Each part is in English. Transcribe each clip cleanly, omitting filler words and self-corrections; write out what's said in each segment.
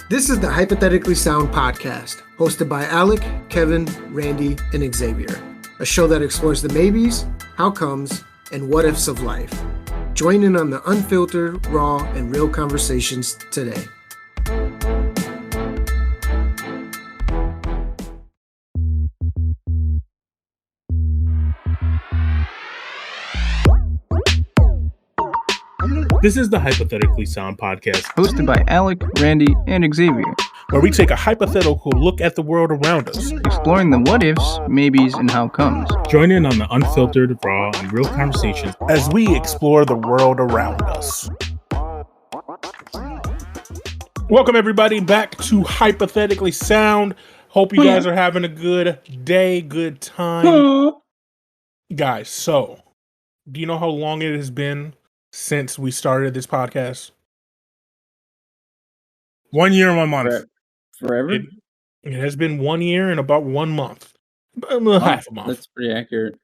This is the Hypothetically Sound podcast, hosted by Alec, Kevin, Randy, and Xavier. A show that explores the maybes, how comes, and what ifs of life. Join in on the unfiltered, raw, and real conversations today. This is the Hypothetically Sound podcast, hosted by Alec, Randy, and Xavier, where we take a hypothetical look at the world around us, exploring the what ifs, maybes, and how comes. Join in on the unfiltered, raw, and real conversations as we explore the world around us. Welcome, everybody, back to Hypothetically Sound. Hope you guys are having a good day, good time. Guys, so, do you know how long it has been since we started this podcast? 1 year and 1 month. Forever? It has been 1 year and about 1 month. Half a month. That's pretty accurate.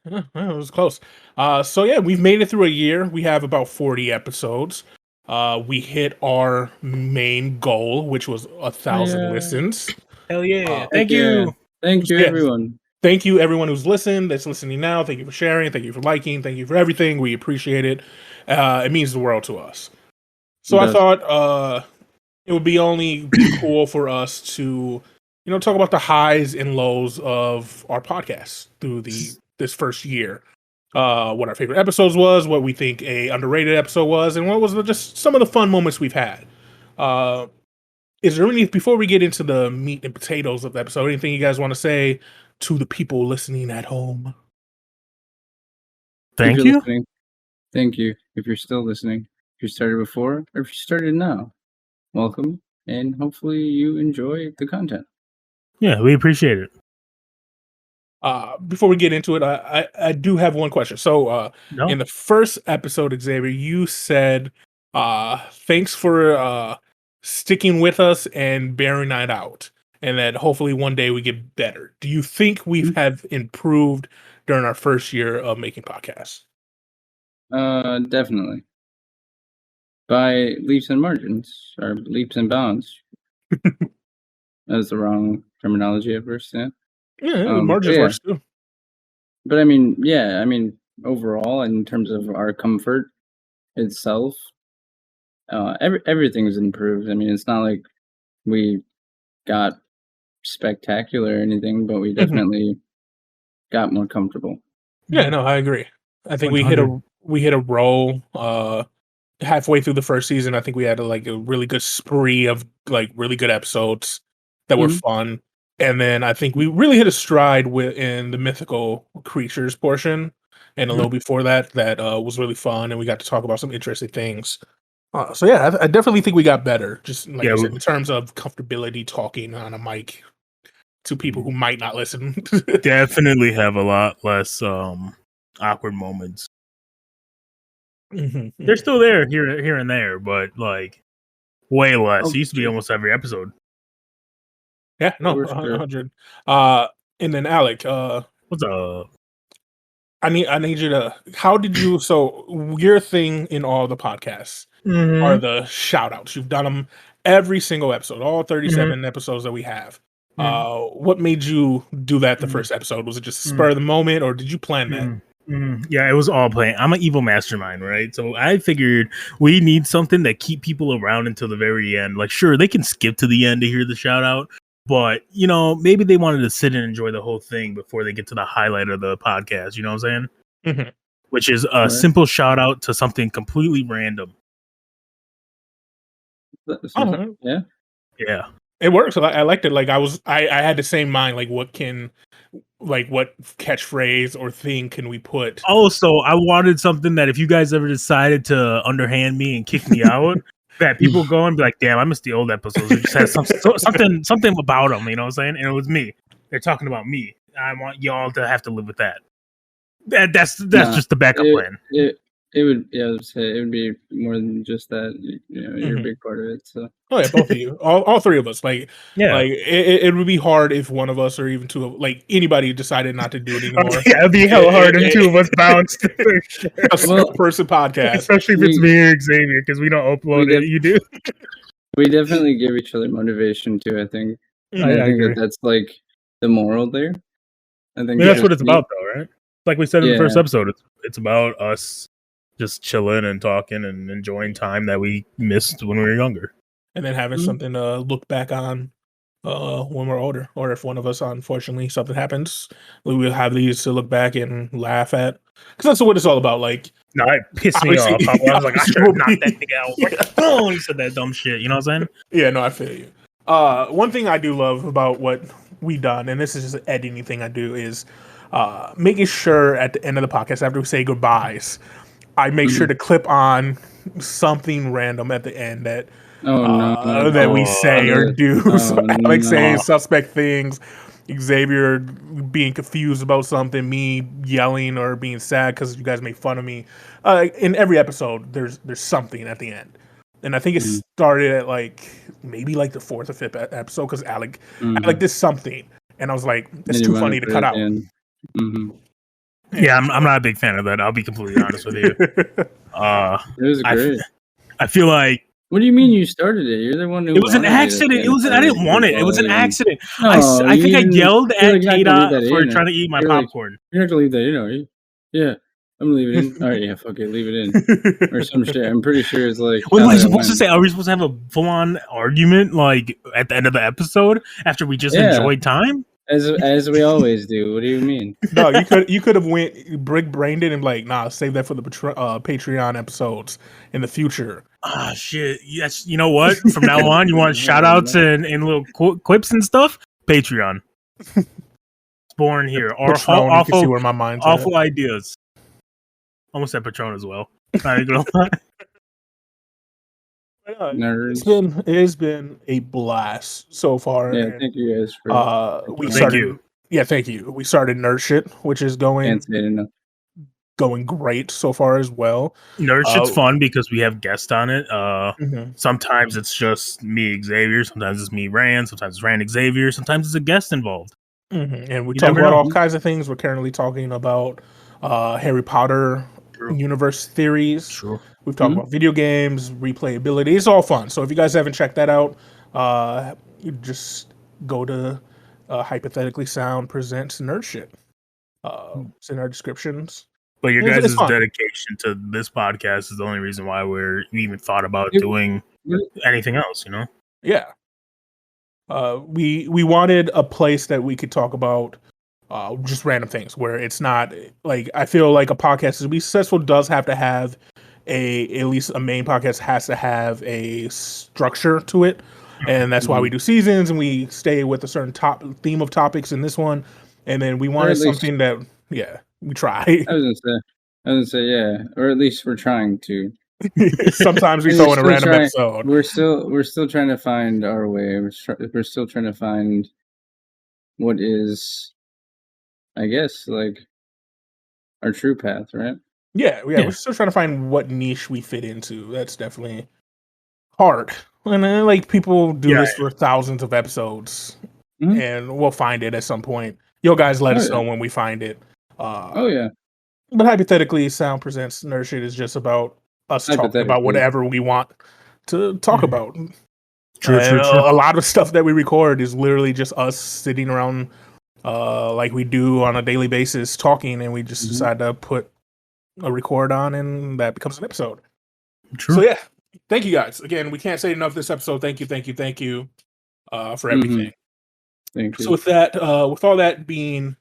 It was close. So yeah, we've made it through a year. We have about 40 episodes. We hit our main goal, which was 1,000 listens. Hell yeah. Thank you. Thank you, everyone. Thank you, everyone who's listened, that's listening now. Thank you for sharing. Thank you for liking. Thank you for everything. We appreciate it. It means the world to us. So I thought it would be cool for us to, talk about the highs and lows of our podcast through this first year. What our favorite episodes was, what we think a underrated episode was, and what was just some of the fun moments we've had. Is there any, before we get into the meat and potatoes of the episode, anything you guys want to say to the people listening at home? Thank you. Thank you. If you're still listening, if you started before, or if you started now, welcome, and hopefully you enjoy the content. Yeah, we appreciate it. Before we get into it, I do have one question. So, in the first episode, Xavier, you said, thanks for sticking with us and bearing that out, and that hopefully one day we get better. Do you think we have improved during our first year of making podcasts? Definitely. By leaps and margins, or leaps and bounds. That was the wrong terminology at first, yeah. Yeah, margins works too. But overall, in terms of our comfort itself, everything's improved. I mean, it's not like we got spectacular or anything, but we definitely got more comfortable. Yeah, no, I agree. I think 100. we hit a roll halfway through the first season. I think we had a really good spree of really good episodes that were fun. And then I think we really hit a stride in the mythical creatures portion, and a little before that was really fun, and we got to talk about some interesting things. So yeah, I definitely think we got better, just you said, in terms of comfortability talking on a mic to people who might not listen. Definitely have a lot less awkward moments. Mm-hmm. They're still there here and there, but way less. It used to be almost every episode. Yeah, no, 100. And then Alec, what's up? I need you to. How did you? So your thing in all the podcasts are the shout outs. You've done them every single episode, all 37 episodes that we have. What made you do that the first episode? Was it just spur of the moment, or did you plan that? Yeah, it was all planned. I'm an evil mastermind, right? So I figured we need something that keep people around until the very end. Sure, they can skip to the end to hear the shout out, but maybe they wanted to sit and enjoy the whole thing before they get to the highlight of the podcast. You know what I'm saying? Which is a simple shout out to something completely random. Yeah. It works. I liked it. I had the same mind. What catchphrase or thing can we put? Also, I wanted something that if you guys ever decided to underhand me and kick me out, that people go and be like, "Damn, I missed the old episodes." It just has something about them. You know what I'm saying? And it was me. They're talking about me. I want y'all to have to live with that. That's just the backup plan. It would be more than just that. You're a big part of it. So. Oh yeah, both of you, all three of us. It would be hard if one of us or even two of anybody decided not to do it anymore. Yeah, it'd be hella hard if two of us bounced. A person podcast, especially if it's me or Xavier, because we don't upload it. You do. We definitely give each other motivation too. I think. I I think agree. that's like the moral there. I think That's what just it's about, though, right? Like we said in the first episode, it's about us just chilling and talking and enjoying time that we missed when we were younger. And then having something to look back on when we're older, or if one of us, unfortunately, something happens, we will have these to look back and laugh at. Because that's what it's all about. Like, No, it pissed me obviously, off. I was like, I obviously should we'll have knocked that be- nigga out. Like, oh, he said that dumb shit. You know what I'm saying? Yeah, no, I feel you. One thing I do love about what we done, and this is just an editing thing I do, is making sure at the end of the podcast, after we say goodbyes, I make sure to clip on something random at the end that Oh no! that we say or do. So Oh Alex saying no! suspect things, Xavier being confused about something, me yelling or being sad because you guys made fun of me. In every episode, there's something at the end, and I think it started at like maybe like the fourth or fifth episode because Alec did something, and I was like, it's too funny to cut out. Yeah, I'm not a big fan of that. I'll be completely honest with you. It was great. I feel like. What do you mean you started it? You're the one who. It was an accident. I didn't want it. It was an accident. No, I think I yelled at Kata for in, trying to eat my popcorn. You're not gonna leave that in, are you? Yeah, I'm gonna leave it in. All right, yeah, fuck it, leave it in or some shit. I'm pretty sure it's like. What am I supposed to say? Are we supposed to have a full-on argument like at the end of the episode after we just enjoyed time? As we always do. What do you mean? No, you could have went brick brained it and like, nah, save that for the Patreon episodes in the future. Ah, shit. Yes, you know what? From now on, you want shout outs and little clips and stuff? Patreon. It's born here. Or Patron, you can see where my mind's awful at. ideas. Almost said Patron as well. Not even gonna lie. Nerds. It has been a blast so far. Yeah, thank you guys for. Thank you. Yeah, thank you. We started Nerd Shit, which is going great so far as well. Nerd Shit's fun because we have guests on it. Sometimes it's just me, Xavier. Sometimes it's me, Rand. Sometimes it's Rand, Xavier. Sometimes it's a guest involved. And we talk about all kinds of things. We're currently talking about Harry Potter universe theories. Sure. We've talked about video games, replayability. It's all fun. So if you guys haven't checked that out, you just go to Hypothetically Sound Presents Nerd Shit. It's in our descriptions. But your guys' dedication to this podcast is the only reason why we even thought about doing anything else, you know? Yeah. We wanted a place that we could talk about just random things where it's not like, I feel like a podcast to be successful does have to have at least a main podcast has to have a structure to it. And that's why we do seasons and we stay with a certain theme of topics in this one. And then we wanted something that, we try. I was gonna say, yeah, or at least we're trying to. Sometimes we throw in a random episode. We're still trying to find our way. We're still trying to find what is, I guess, like our true path, right? Yeah. We're still trying to find what niche we fit into. That's definitely hard. And then, like, people do this for thousands of episodes, and we'll find it at some point. You guys let us know when we find it. But Hypothetically Sound Presents Nerd Shit is just about us talking about whatever we want to talk about. True. A lot of stuff that we record is literally just us sitting around like we do on a daily basis talking, and we just decide to put a record on, and that becomes an episode. True. So yeah, thank you guys. Again, we can't say enough this episode. Thank you for everything. Thank you. So with that, with all that being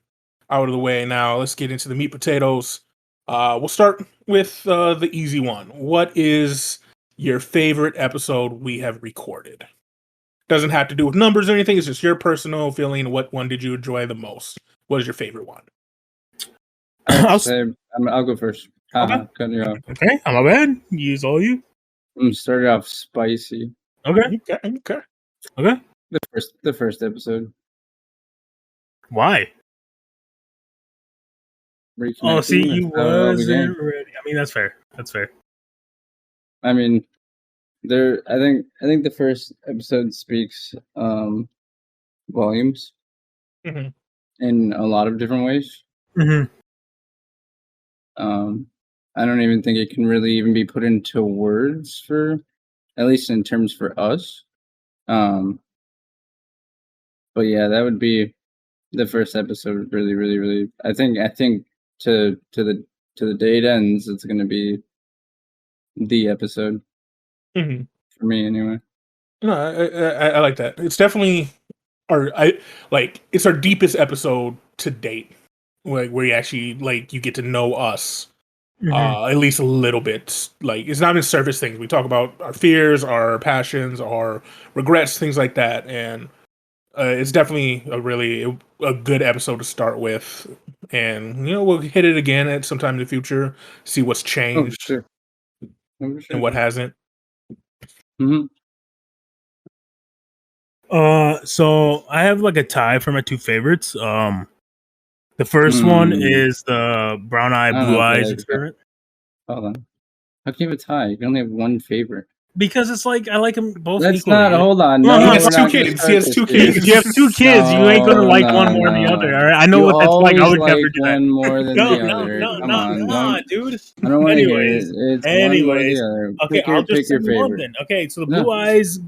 out of the way now, let's get into the meat potatoes. We'll start with the easy one. What is your favorite episode we have recorded? Doesn't have to do with numbers or anything. It's just your personal feeling. What one did you enjoy the most? What is your favorite one? I'll go first. Okay. Cutting you off. Okay, I'm not bad. Use all you. I'm gonna start it off spicy. Okay. The first episode. Why? Oh, see, you wasn't ready. I mean, that's fair. I mean, I think the first episode speaks volumes in a lot of different ways. I don't even think it can really even be put into words for at least in terms for us. But yeah, that would be the first episode. Really, really, really. I think to the day it ends, it's going to be the episode Mm-hmm. for me, anyway. No, I like that. It's definitely it's our deepest episode to date. Like where you actually you get to know us at least a little bit. Like it's not even surface things. We talk about our fears, our passions, our regrets, things like that, and it's definitely a good episode to start with. And we'll hit it again at some time in the future, see what's changed Sure. and what hasn't. Mm-hmm. So I have like a tie for my two favorites. The first one is the Brown Eye Blue Eyes experiment. Hold on. How can you have a tie? You can only have one favorite. Because it's like I like them both. That's equally. not. Hold on. No, he has two kids. He has two kids. If you have two kids, you ain't gonna like one more than the other. All right, I know you what that's like. I would like never do that. one more than the other. No, dude. I don't want to hear it. It's one more than the other. Okay, I'll just pick your favorite. one then. Okay, so the Blue Eyes,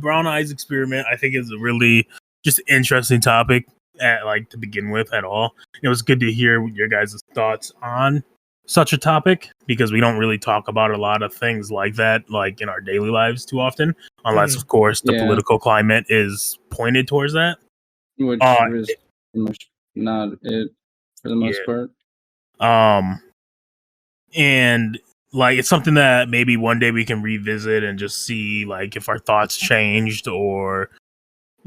Brown Eyes experiment, I think is a really just interesting topic to begin with at all. It was good to hear your guys' thoughts on such a topic because we don't really talk about a lot of things like that in our daily lives too often, unless of course the political climate is pointed towards that, which is pretty much not it for the most part. And it's something that maybe one day we can revisit and just see if our thoughts changed or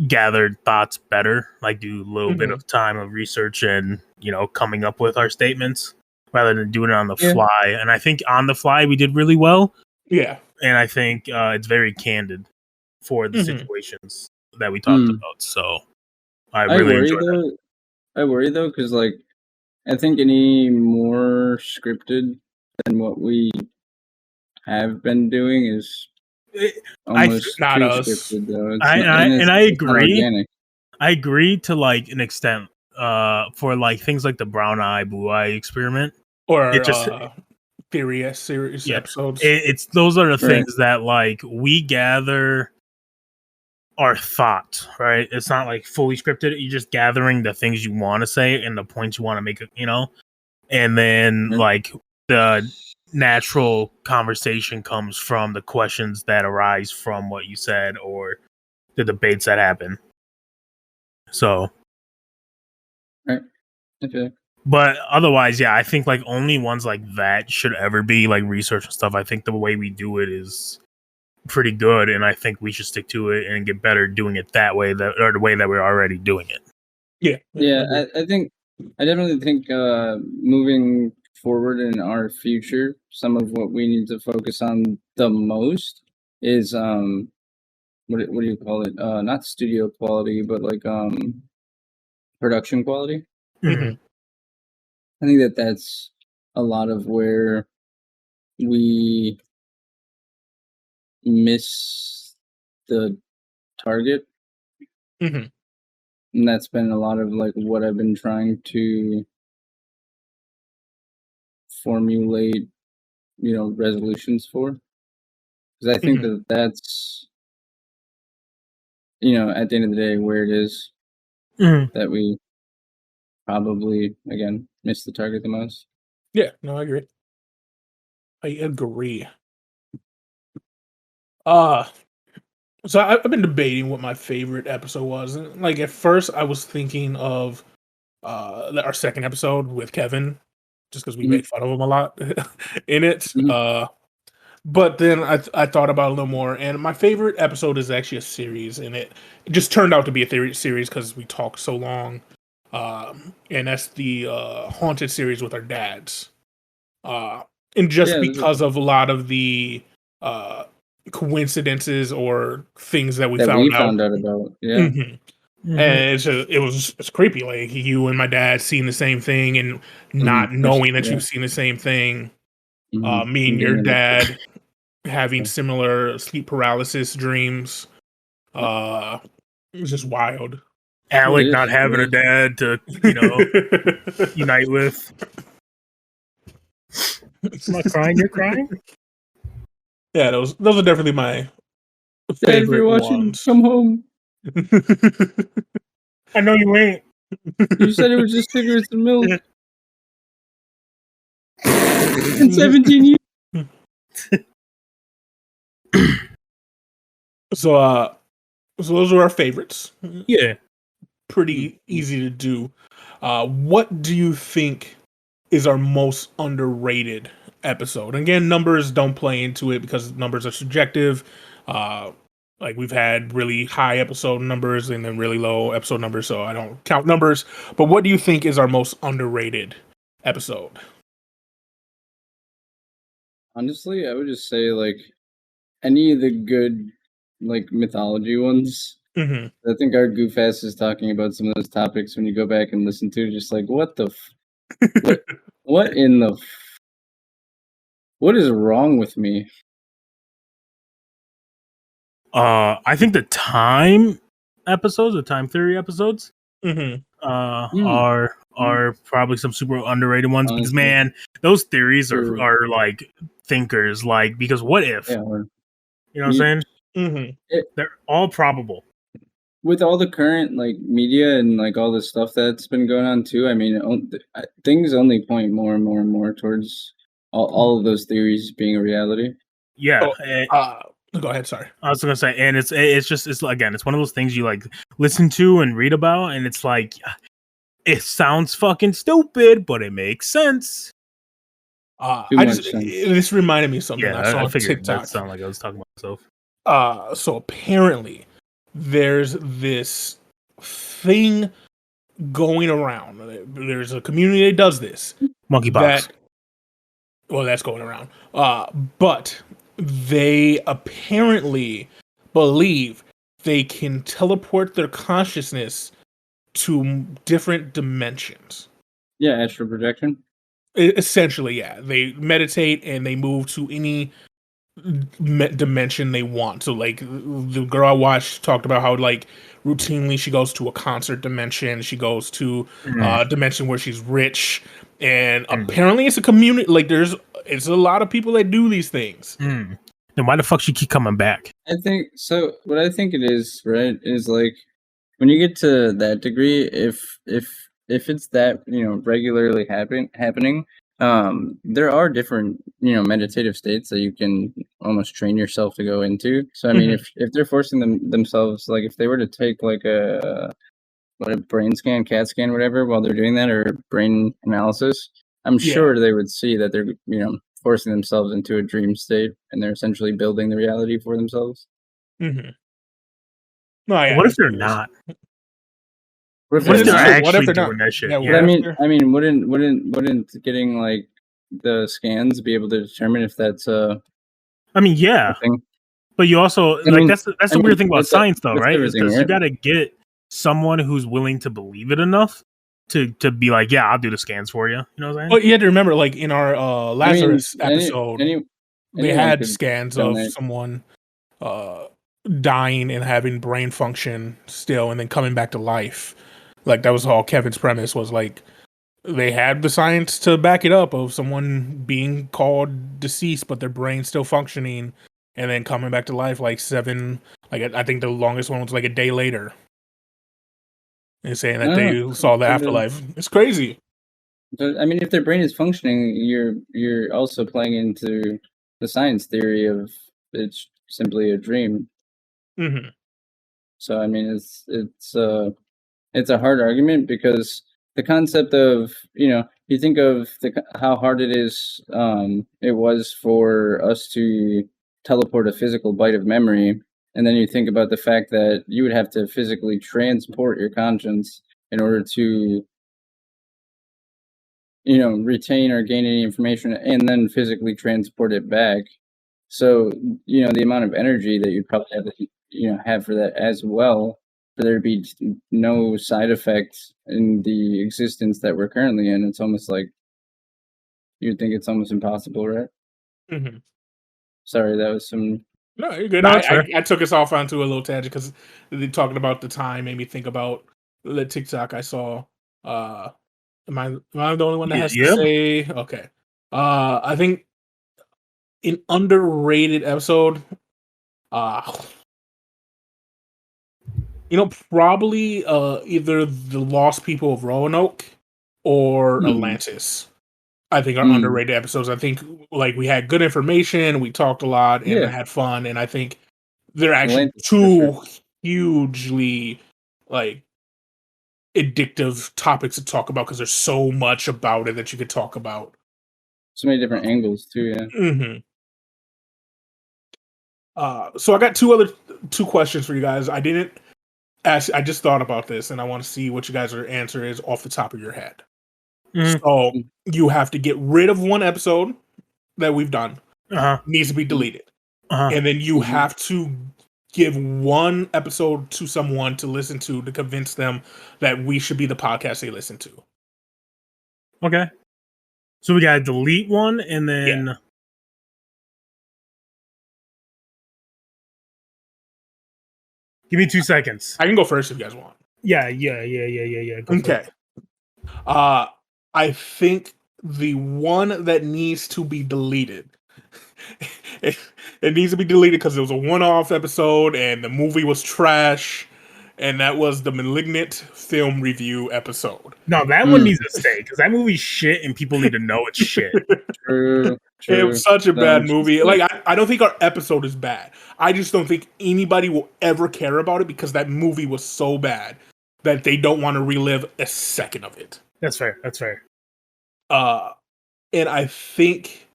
gathered thoughts better, do a little bit of time of research and coming up with our statements rather than doing it on the fly. And I think on the fly we did really well. Yeah. And I think it's very candid for the situations that we talked about. So I really enjoyed that. I worry though, because I think any more scripted than what we have been doing is almost not too us. scripted though. I agree. I agree to an extent for things like the Brown Eye Blue Eye experiment. Or Furious series episodes. It's those are the things that we gather our thoughts, right? It's not fully scripted. You're just gathering the things you want to say and the points you want to make, and then the natural conversation comes from the questions that arise from what you said or the debates that happen. So, right. Okay. But otherwise, I think only ones like that should ever be research and stuff. I think the way we do it is pretty good, and I think we should stick to it and get better doing it that way, or the way that we're already doing it. Yeah. I definitely think moving forward in our future, some of what we need to focus on the most is what do you call it? Not studio quality, but production quality. Mm-hmm. I think that's a lot of where we miss the target. Mm-hmm. And that's been a lot of what I've been trying to formulate, resolutions for. Because I think that's, at the end of the day, where it is that we probably, again, miss the target the most. Yeah, no, I agree. So I've been debating what my favorite episode was. And, at first I was thinking of our second episode with Kevin, just because we make fun of him a lot in it. But then I thought about it a little more, and my favorite episode is actually a series, and it just turned out to be a series because we talked so long. And that's the Haunted series with our dads. And just because of a lot of the coincidences or things that we found out about. Yeah. And it's creepy. You and my dad seeing the same thing and not knowing that you've seen the same thing. Me and your dad having similar sleep paralysis dreams. It was just wild. Alec not having a dad to, unite with. I'm not crying, you're crying? Yeah, those are definitely my Dad, if you're favorite watching, ones. come home. I know you ain't. You said it was just cigarettes and milk. In 17 years. So those are our favorites. Yeah. Pretty easy to do. What do you think is our most underrated episode? Again, numbers don't play into it because numbers are subjective. Like we've had really high episode numbers and then really low episode numbers, so I don't count numbers. But what do you think is our most underrated episode? Honestly, I would just say like any of the good like mythology ones. Mm-hmm. I think our goof ass is talking about some of those topics when you go back and listen to, just like what the what in the what is wrong with me? I think the time episodes, the time theory episodes, Mm-hmm. are probably some super underrated ones because Honestly. man, those theories True. are like thinkers, like because what if? Yeah, You know what I'm saying? Mm-hmm. They're all probable. with all the current like media and like all the stuff that's been going on too, I mean, things only point more and more and more towards all of those theories being a reality. Yeah. Go ahead. Sorry. I was gonna say, and it's just again, it's one of those things you like listen to and read about, and it's like it sounds fucking stupid, but it makes sense. This reminded me of something I saw on figured TikTok. that sounded like I was talking about myself. So apparently there's this thing going around. There's a community that does this. Monkeypox. That's going around. But they apparently believe they can teleport their consciousness to different dimensions. Yeah, astral projection. Essentially, yeah. They meditate and they move to any dimension they want. So, like, the girl I watched talked about how, like, routinely she goes to a concert dimension. She goes to a dimension where she's rich. And apparently it's a community. Like, it's a lot of people that do these things. Then why the fuck she keep coming back? I think so. What I think it is, right, is like when you get to that degree, if it's that regularly happening, there are different meditative states that you can almost train yourself to go into. So I mean, if they're forcing themselves, like if they were to take like a brain scan, CAT scan, whatever, while they're doing that, or brain analysis, I'm sure they would see that they're forcing themselves into a dream state, and they're essentially building the reality for themselves. Mm-hmm. No, yeah, what if they're not? What if they're actually doing doing that shit? Yeah, I mean, wouldn't getting like the scans be able to determine if that's I mean, yeah, thing? But you also that's the weird thing about science, though, right? Because right? you got to get someone who's willing to believe it enough to be like, yeah, I'll do the scans for you. You know what I'm saying? Well, you had to remember, like in our Lazarus episode, they had could scans of donate. someone dying and having brain function still, and then coming back to life. Like that was all Kevin's premise was. Like they had the science to back it up of someone being called deceased, but their brain's still functioning, and then coming back to life like I think the longest one was like a day later. And saying that they saw the afterlife. It's crazy. But I mean, if their brain is functioning, you're also playing into the science theory of it's simply a dream. Mm-hmm. So I mean, it's a hard argument because the concept of you think of how hard it is it was for us to teleport a physical byte of memory, and then you think about the fact that you would have to physically transport your conscience in order to retain or gain any information and then physically transport it back. So the amount of energy that you'd probably have to have for that as well, for there to be no side effects in the existence that we're currently in. It's almost like you'd think it's almost impossible, right? Mm-hmm. Sorry, that was some. No, you're good. No, I took us off onto a little tangent because talking about the time made me think about the TikTok I saw. Am I the only one that has to say? Okay. I think an underrated episode. Probably either the Lost People of Roanoke or Atlantis. I think are underrated episodes. I think we had good information, we talked a lot, and had fun, and I think they're actually Atlantis, two hugely addictive topics to talk about because there's so much about it that you could talk about. So many different angles too. Yeah. Mm-hmm. So I got two questions for you guys. I didn't ask. I just thought about this, and I want to see what you guys' answer is off the top of your head. So you have to get rid of one episode that we've done. Needs to be deleted. And then you have to give one episode to someone to listen to convince them that we should be the podcast they listen to. Okay. So we gotta delete one and then... Yeah. Give me 2 seconds. I can go first if you guys want. Yeah. Go okay. I think the one that needs to be deleted, it needs to be deleted because it was a one-off episode and the movie was trash, and that was the Malignant film review episode. No, that one needs to stay because that movie's shit and people need to know it's shit. True. It was such a bad movie. I don't think our episode is bad. I just don't think anybody will ever care about it because that movie was so bad that they don't want to relive a second of it. That's fair. And I think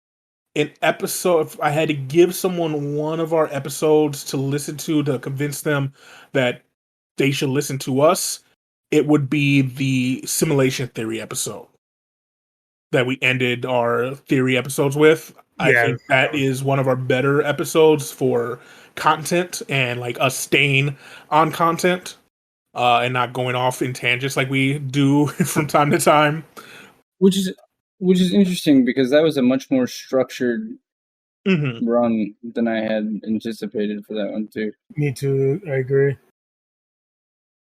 an episode, if I had to give someone one of our episodes to listen to convince them that they should listen to us, it would be the simulation theory episode that we ended our theory episodes with. I think that is one of our better episodes for content and us staying on content and not going off in tangents like we do from time to time. Which is interesting because that was a much more structured run than I had anticipated for that one too. Me too. I agree.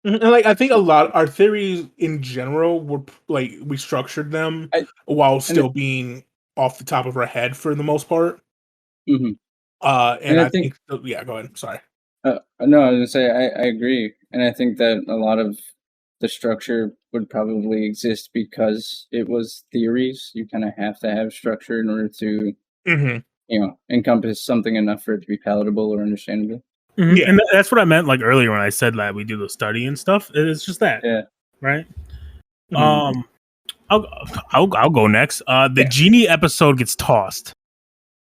And I think a lot our theories in general were we structured them while still being off the top of our head for the most part. And I think yeah, go ahead. Sorry. No, I was gonna say I agree, and I think that a lot of the structure would probably exist because it was theories. You kind of have to have structure in order to, encompass something enough for it to be palatable or understandable. Yeah, and that's what I meant earlier when I said that we do the study and stuff. It's just that, right? I'll go next. The genie episode gets tossed.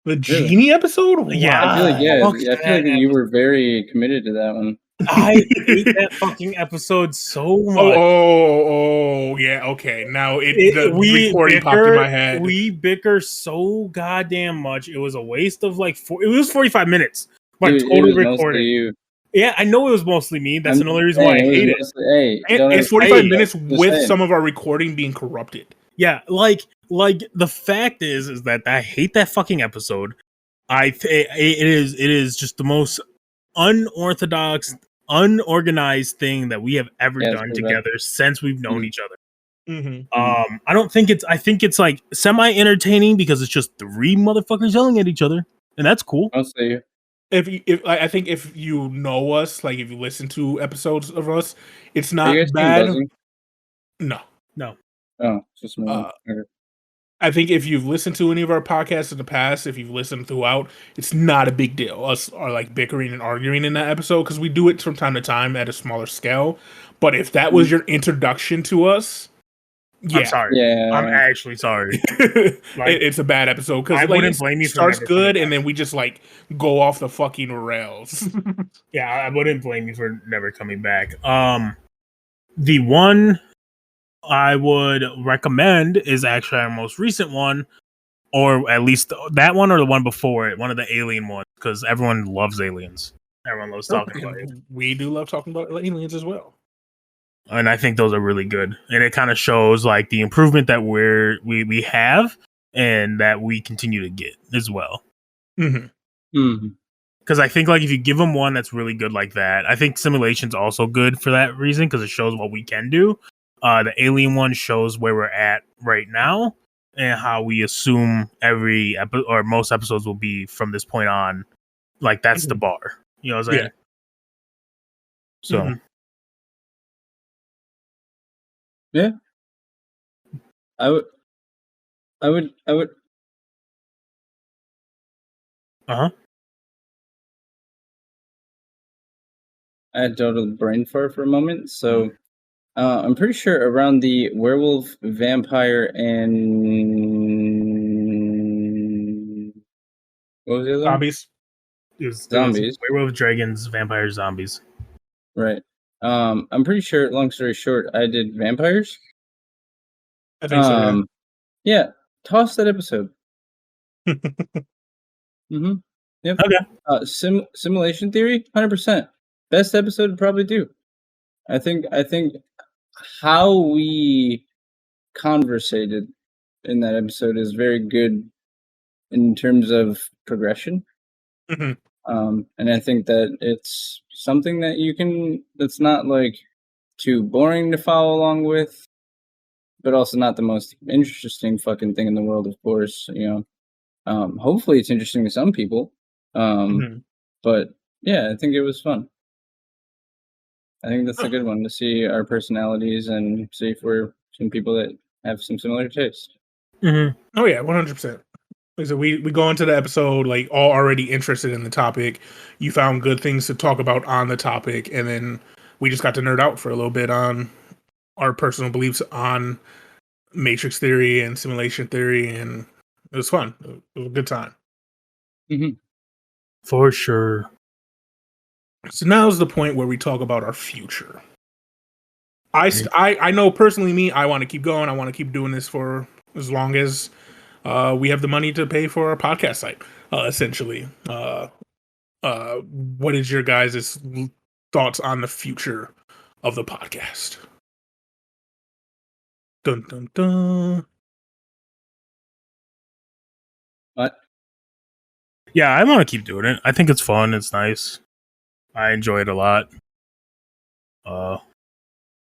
The genie episode? Wow. Yeah, I feel like you were very committed to that one. I hate that fucking episode so much. Oh, yeah, okay. Now the recording popped in my head. We bicker so goddamn much. It was a waste of it was 45 minutes. Total recording. Yeah, I know it was mostly me. That's another reason why I hate it. It's 45 minutes with some of our recording being corrupted. Yeah, the fact is that I hate that fucking episode. It is just the most unorthodox, unorganized thing that we have ever done together since we've known each other. I don't think I think it's semi entertaining because it's just three motherfuckers yelling at each other, and that's cool. I'll say I think if you know us, if you listen to episodes of us, it's not bad. No. Oh, just I think if you've listened to any of our podcasts in the past, if you've listened throughout, it's not a big deal. Us are bickering and arguing in that episode because we do it from time to time at a smaller scale. But if that was your introduction to us, I'm sorry. Yeah, I'm actually sorry. It's a bad episode because I wouldn't blame you. It starts good and then we just go off the fucking rails. Yeah, I wouldn't blame you for never coming back. The one I would recommend is actually our most recent one, or at least that one or the one before it, one of the alien ones, because everyone loves aliens. Everyone loves talking about it. We do love talking about aliens as well. And I think those are really good. And it kind of shows the improvement that we have and that we continue to get as well. Because I think if you give them one that's really good like that, I think Simulation's also good for that reason because it shows what we can do. The alien one shows where we're at right now and how we assume every or most episodes will be from this point on. That's the bar. You know what I'm saying? So Yeah. I would. Uh-huh. I had total brain fart for a moment. So I'm pretty sure around the werewolf, vampire, and what was the other one? Zombies. There was Zombies. werewolf, dragons, vampires, zombies. Right. I'm pretty sure. Long story short, I did vampires. I think so. Yeah. Yeah. Toss that episode. Mm-hmm. Yep. Okay. Simulation theory, 100%. Best episode to probably do. I think how we conversated in that episode is very good in terms of progression. Mhm. And I think that it's something that that's not like too boring to follow along with, but also not the most interesting fucking thing in the world, of course. Hopefully it's interesting to some people. Mhm. But yeah, I think it was fun. I think that's a good one to see our personalities and see if we're some people that have some similar taste. Mm-hmm. Oh yeah, 100%. Like, so we go into the episode like all already interested in the topic. You found good things to talk about on the topic, and then we just got to nerd out for a little bit on our personal beliefs on matrix theory and simulation theory, and it was fun. It was a good time. Mm-hmm. For sure. So now's the point where we talk about our future. I know personally, me, I want to keep going. I want to keep doing this for as long as we have the money to pay for our podcast site. Essentially, what is your guys' thoughts on the future of the podcast? Dun dun dun. What? Yeah, I want to keep doing it. I think it's fun. It's nice. I enjoy it a lot.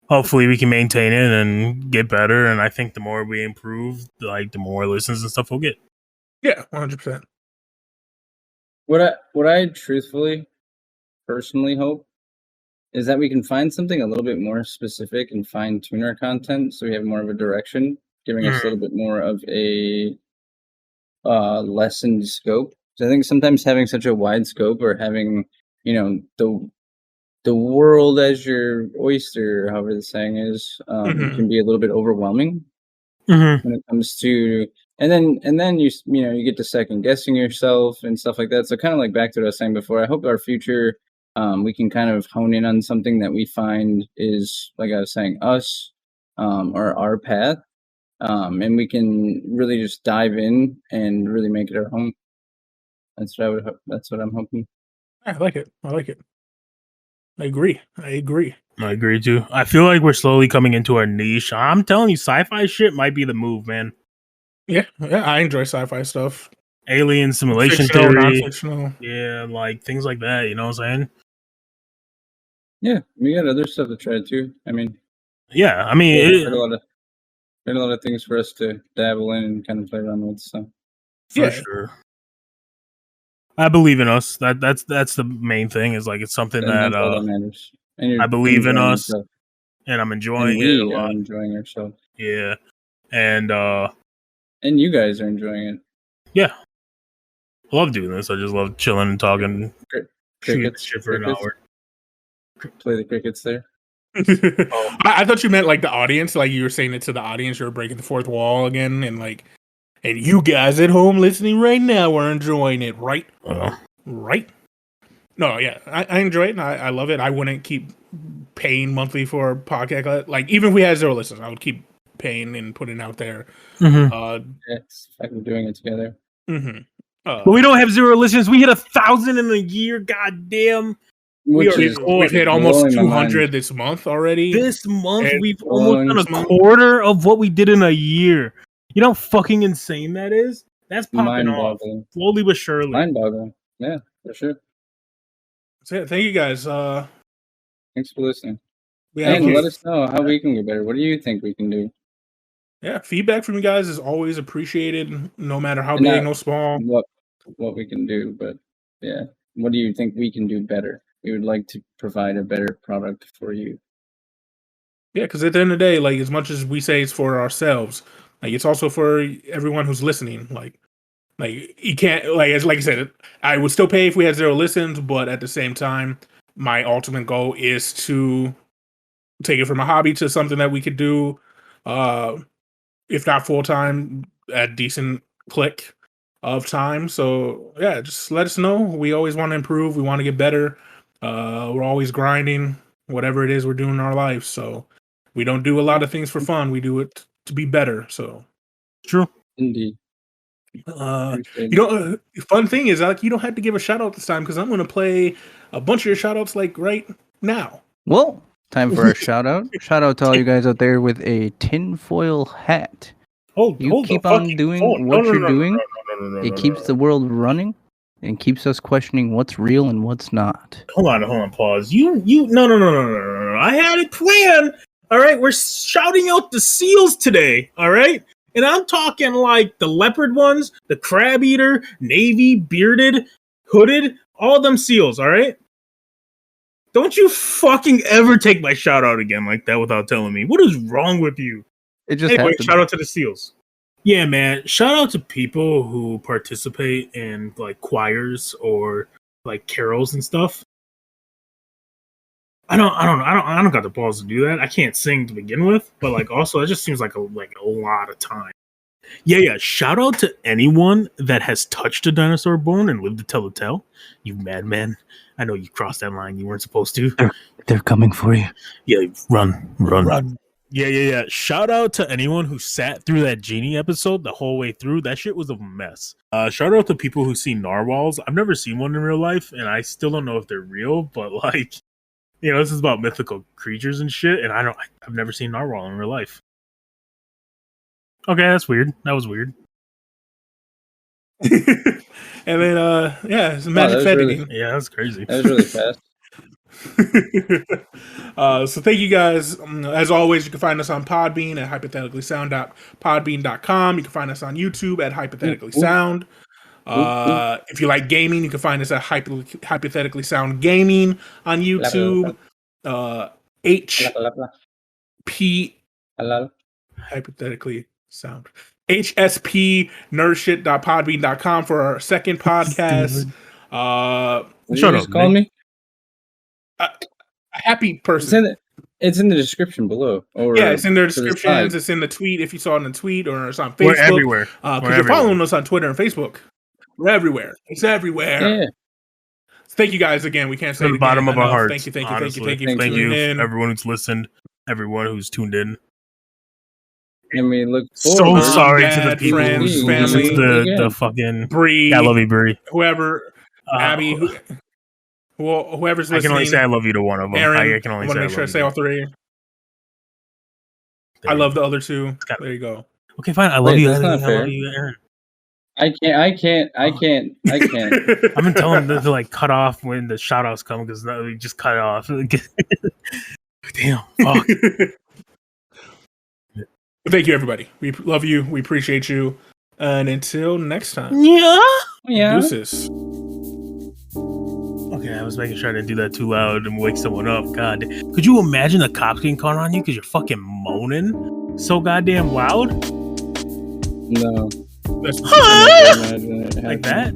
Hopefully we can maintain it and get better. And I think the more we improve, like the more listens and stuff we'll get. Yeah, 100%. What I truthfully, personally hope is that we can find something a little bit more specific and fine tune our content so we have more of a direction, giving us a little bit more of a lessened scope. So I think sometimes having such a wide scope or having, the world as your oyster, however the saying is, can be a little bit overwhelming when it comes to, and then you get to second guessing yourself and stuff like that. So kind of like back to what I was saying before, I hope our future, we can kind of hone in on something that we find is, like I was saying, us, or our path, and we can really just dive in and really make it our home. That's what I would hope. That's what I'm hoping. I like it. I like it. I agree. I agree too. I feel like we're slowly coming into our niche. I'm telling you, sci-fi shit might be the move, man. Yeah, I enjoy sci-fi stuff. Alien, simulation Fictional, theory, non-fictional. yeah, like things like that. You know what I'm saying? Yeah, we got other stuff to try too. I mean, yeah, I mean, there's a lot of things for us to dabble in and kind of play around with. So for sure. I believe in us. That's the main thing. Is like it's something that's all that matters. And I believe in us, and I'm enjoying it a lot. We are enjoying ourselves. Yeah, and you guys are enjoying it. Yeah, I love doing this. I just love chilling and talking, shooting shit for an hour. Play the crickets there. I thought you meant like the audience, like you were saying it to the audience. You were breaking the fourth wall again, and you guys at home listening right now are enjoying it, right? Right? No, yeah, I enjoy it. And I love it. I wouldn't keep paying monthly for a podcast. Like even if we had 0 listeners, I would keep paying and putting it out there. It's fucking doing it together. But we don't have 0 listeners. We hit 1,000 in a year. God damn. We've hit almost 200 this month already. This month, we've almost done a quarter of what we did in a year. You know how fucking insane that is? That's popping off. Slowly but surely. Mind-boggling. Yeah, for sure. That's it. Thank you guys. Thanks for listening. And let us know how we can get better. What do you think we can do? Yeah, feedback from you guys is always appreciated, no matter how big or small. What we can do, but yeah. What do you think we can do better? We would like to provide a better product for you. Yeah, because at the end of the day, like as much as we say it's for ourselves, like it's also for everyone who's listening. Like you can't like I said, I would still pay if we had 0 listens, but at the same time, my ultimate goal is to take it from a hobby to something that we could do, if not full time, at decent click of time. So yeah, just let us know. We always want to improve. We want to get better. We're always grinding, whatever it is we're doing in our life. So we don't do a lot of things for fun. We do it to be better. So True. Indeed. Fun thing is, like, you don't have to give a shout out this time because I'm going to play a bunch of your shout outs like right now. Well, time for a shout out. Shout out to all you guys out there with a tinfoil hat. You keep on doing what you're doing. It keeps the world running and keeps us questioning what's real and what's not. Hold on, pause. No. I had a plan. All right, we're shouting out the seals today. All right, and I'm talking like the leopard ones, the crab eater, navy, bearded, hooded, all them seals. All right. Don't you fucking ever take my shout out again like that without telling me. What is wrong with you? It just anyway, happened. shout out to the seals. Yeah, man. Shout out to people who participate in like choirs or like carols and stuff. I don't got the balls to do that. I can't sing to begin with, but like also it just seems like a lot of time. Yeah. Shout out to anyone that has touched a dinosaur bone and lived to tell the tale. You madman. I know you crossed that line you weren't supposed to. They're coming for you. Yeah, run. Yeah. Shout out to anyone who sat through that Genie episode the whole way through. That shit was a mess. Shout out to people who see narwhals. I've never seen one in real life, and I still don't know if they're real, but like, you know, this is about mythical creatures and shit, and I've never seen narwhal in real life. Okay, that's weird. That was weird. And then, it's magic editing. Yeah, that's crazy. That was really fast. So thank you guys. As always, you can find us on Podbean at hypotheticallysound.podbean.com. You can find us on YouTube at Hypothetically Sound. If you like gaming, you can find us at Hypothetically Sound Gaming on YouTube. HP Hypothetically Sound. HSP nerdshit.podbean.com for our second podcast. Shut up. Call me a happy person. It's in the description below. It's in their descriptions. It's in the tweet if you saw it in the tweet, or it's on Facebook. We're everywhere. Because you're following us on Twitter and Facebook. We're everywhere. It's everywhere. Yeah. Thank you guys again. We can't say from the bottom of our hearts. Thank you for thank you everyone who's listened, everyone who's tuned in. And we look so sorry to the people friends, who family, the fucking Bree. I love you, Bree. Whoever, Abby, whoever's listening. I can only say I love you to one of them. Aaron, I can only I want to make sure I say all three. I love the other two. There you go. Okay, fine. I love you. That's not fair. I love you, Aaron. I can't. I've been telling them to like cut off when the shout outs come because we just cut it off. Damn. Fuck. Thank you, everybody. We love you. We appreciate you. And until next time. Yeah. Deuces. Okay, I was making sure I didn't do that too loud and wake someone up. God, could you imagine the cops getting caught on you because you're fucking moaning so goddamn loud? No. That's like that?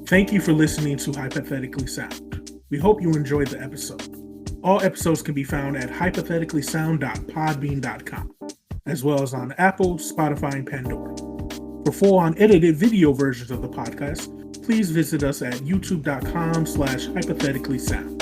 Thank you for listening to Hypothetically Sound. We hope you enjoyed the episode. All episodes can be found at hypotheticallysound.podbean.com, as well as on Apple, Spotify, and Pandora. For full unedited video versions of the podcast, please visit us at youtube.com/hypotheticallysound.